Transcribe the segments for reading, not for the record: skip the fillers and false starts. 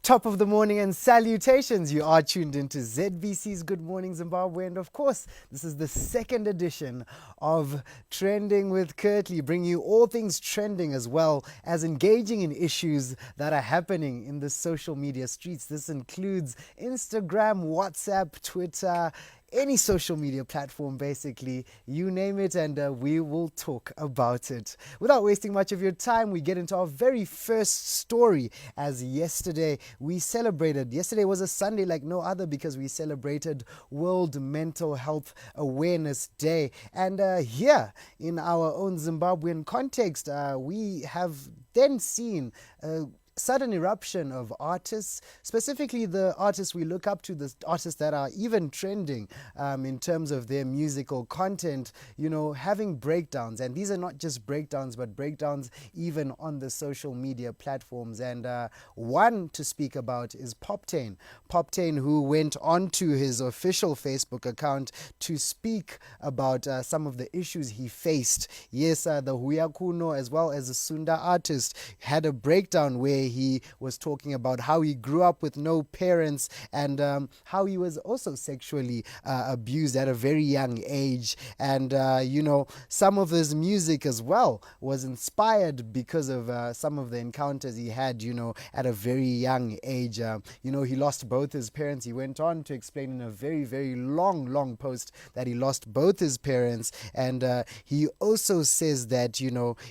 Top of the morning and salutations. You are tuned into ZBC's Good Morning Zimbabwe. And of course, this is the second edition of Trending with Curtly, bringing you all things trending as well as engaging in issues that are happening in the social media streets. This includes Instagram, WhatsApp, Twitter, any social media platform, basically, you name it, and we will talk about it. Without wasting much of your time, we get into our very first story. As yesterday was a Sunday like no other, because we celebrated World Mental Health Awareness Day. And here in our own Zimbabwean context, we have then seen sudden eruption of artists, specifically the artists we look up to, the artists that are even trending in terms of their musical content, having breakdowns. And these are not just breakdowns, but breakdowns even on the social media platforms. And one to speak about is Poptain. Poptain, who went onto his official Facebook account to speak about some of the issues he faced. Yes, the Huyakuno as well as the Sunda artist had a breakdown where he was talking about how he grew up with no parents and how he was also sexually abused at a very young age. And, some of his music as well was inspired because of some of the encounters he had, at a very young age. He lost both his parents. He went on to explain in a very, very long post that he lost both his parents. And he also says that,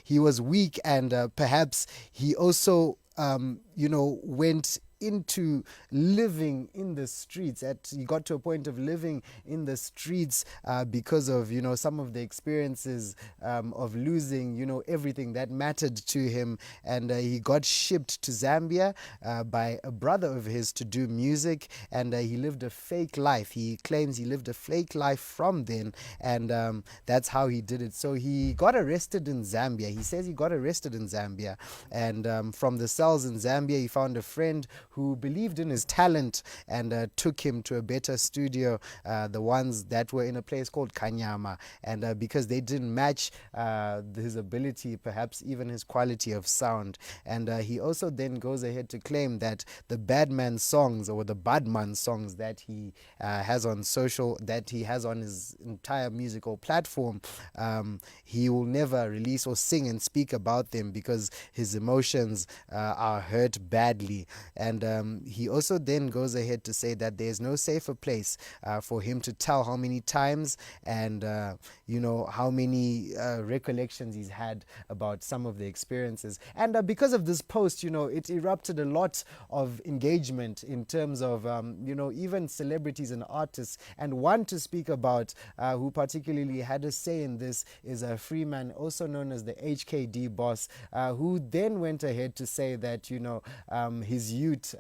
he was weak and perhaps he also went into living in the streets. He got to a point of living in the streets because of some of the experiences of losing everything that mattered to him. And he got shipped to Zambia by a brother of his to do music, and he lived a fake life. He claims he lived a fake life from then, and that's how he did it. So he got arrested in Zambia. He says he got arrested in Zambia, and from the cells in Zambia he found a friend who believed in his talent and took him to a better studio, the ones that were in a place called Kanyama. And because they didn't match his ability, perhaps even his quality of sound. And he also then goes ahead to claim that the Badman songs, or the Badman songs that he has on his entire musical platform, he will never release or sing and speak about them because his emotions are hurt badly. And he also then goes ahead to say that there's no safer place for him to tell how many times and how many recollections he's had about some of the experiences. And because of this post, it erupted a lot of engagement in terms of even celebrities and artists. And one to speak about who particularly had a say in this is Freeman, also known as the HKD boss, who then went ahead to say that his youth,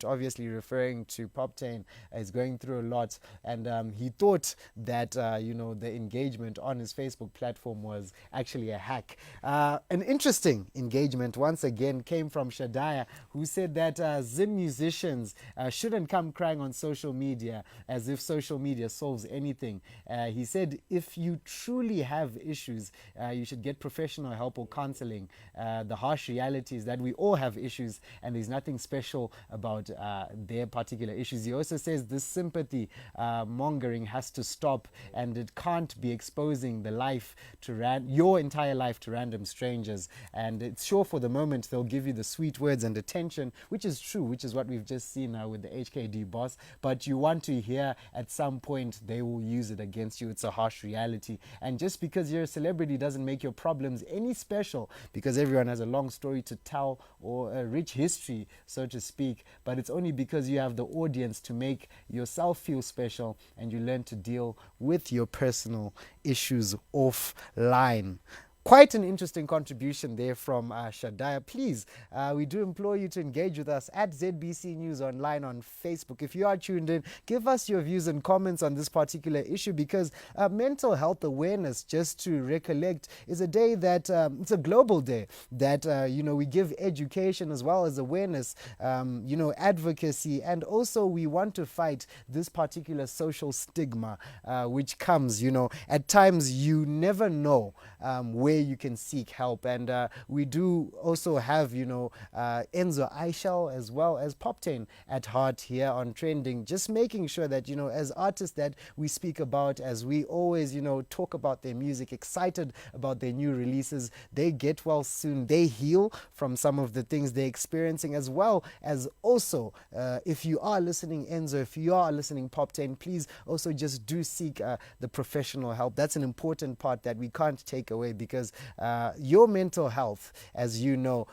obviously referring to Poptain, is going through a lot, and he thought that the engagement on his Facebook platform was actually a hack. An interesting engagement once again came from Shadaya, who said that Zim musicians shouldn't come crying on social media as if social media solves anything. He said if you truly have issues, you should get professional help or counseling. The harsh reality is that we all have issues and there's nothing special about their particular issues. He also says this sympathy mongering has to stop, and it can't be exposing the life to your entire life to random strangers. And it's sure for the moment they'll give you the sweet words and attention, which is true, which is what we've just seen now with the HKD boss. But you want to hear at some point they will use it against you. It's a harsh reality. And just because you're a celebrity doesn't make your problems any special, because everyone has a long story to tell or a rich history, so to speak. But it's only because you have the audience to make yourself feel special, and you learn to deal with your personal issues offline. Quite an interesting contribution there from Shadaya. Please, we do implore you to engage with us at ZBC News Online on Facebook. If you are tuned in, give us your views and comments on this particular issue, because mental health awareness, just to recollect, is a day that, it's a global day that, we give education as well as awareness, advocacy, and also we want to fight this particular social stigma, which comes, at times you never know where where you can seek help. And we do also have, Enzo Aishal as well as Poptain at heart here on Trending, just making sure that, as artists that we speak about, as we always, talk about their music, excited about their new releases, they get well soon, they heal from some of the things they're experiencing, as well as also, if you are listening, Enzo, if you are listening, Poptain, please also just do seek the professional help. That's an important part that we can't take away, because your mental health, as you know,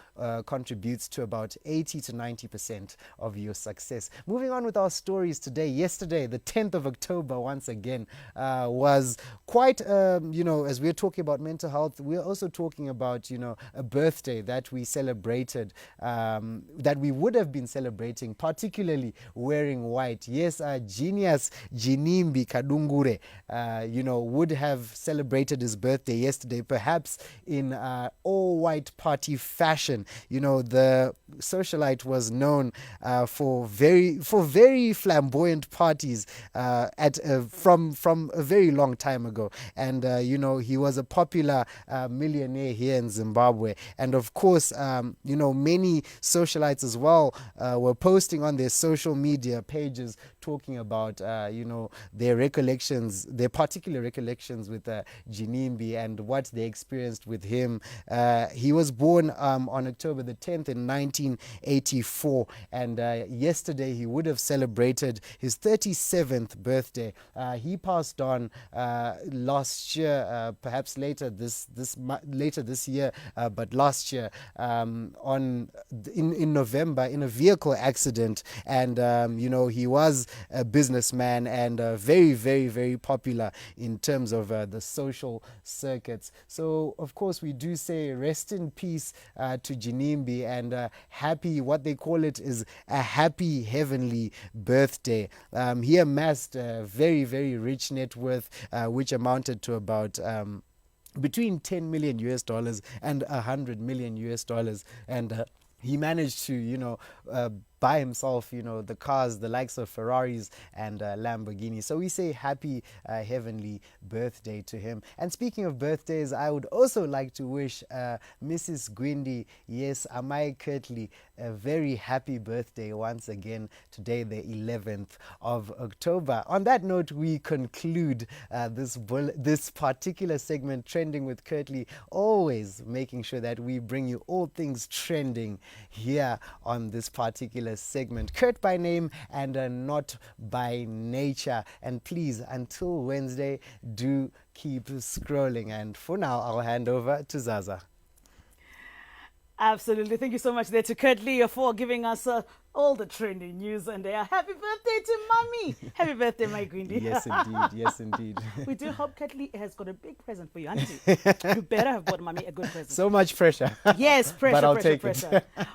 contributes to about 80 to 90% of your success. Moving on with our stories today. Yesterday, the 10th of October, once again, was quite, as we're talking about mental health, we're also talking about, a birthday that we celebrated, that we would have been celebrating, particularly wearing white. Yes, genius Ginimbi Kadungure, would have celebrated his birthday yesterday, perhaps in all-white party fashion. The socialite was known for very flamboyant parties from a very long time ago, and he was a popular millionaire here in Zimbabwe. And of course, many socialites as well were posting on their social media pages talking about their recollections, their particular recollections with Ginimbi and what they experienced with him. He was born on October the 10th in 1984, and yesterday he would have celebrated his 37th birthday. He passed on last year, perhaps later this year, but last year in November, in a vehicle accident. And he was a businessman and very, very, very popular in terms of the social circuits. So of course we do say rest in peace to Ginimbi, and happy, what they call it is a happy heavenly birthday. He amassed a very, very rich net worth, which amounted to about between $10 million and $100 million, and he managed to buy himself the cars, the likes of Ferraris and Lamborghini. So we say happy heavenly birthday to him. And speaking of birthdays, I would also like to wish Mrs. Gwindi, yes, Amai Curtly, a very happy birthday once again today, the 11th of October. On that note, we conclude this particular segment, Trending with Curtly, always making sure that we bring you all things trending here on this particular segment. Kurt by name and not by nature. And please, until Wednesday, do keep scrolling. And for now, I'll hand over to Zaza. Absolutely. Thank you so much there to Curtly for giving us all the trending news. And happy birthday to Mommy. Happy birthday, my Gwindi. Yes, indeed. Yes, indeed. We do hope Curtly has got a big present for you, auntie. You better have bought Mommy a good present. So much pressure. Yes, pressure, but I'll pressure, take pressure. It.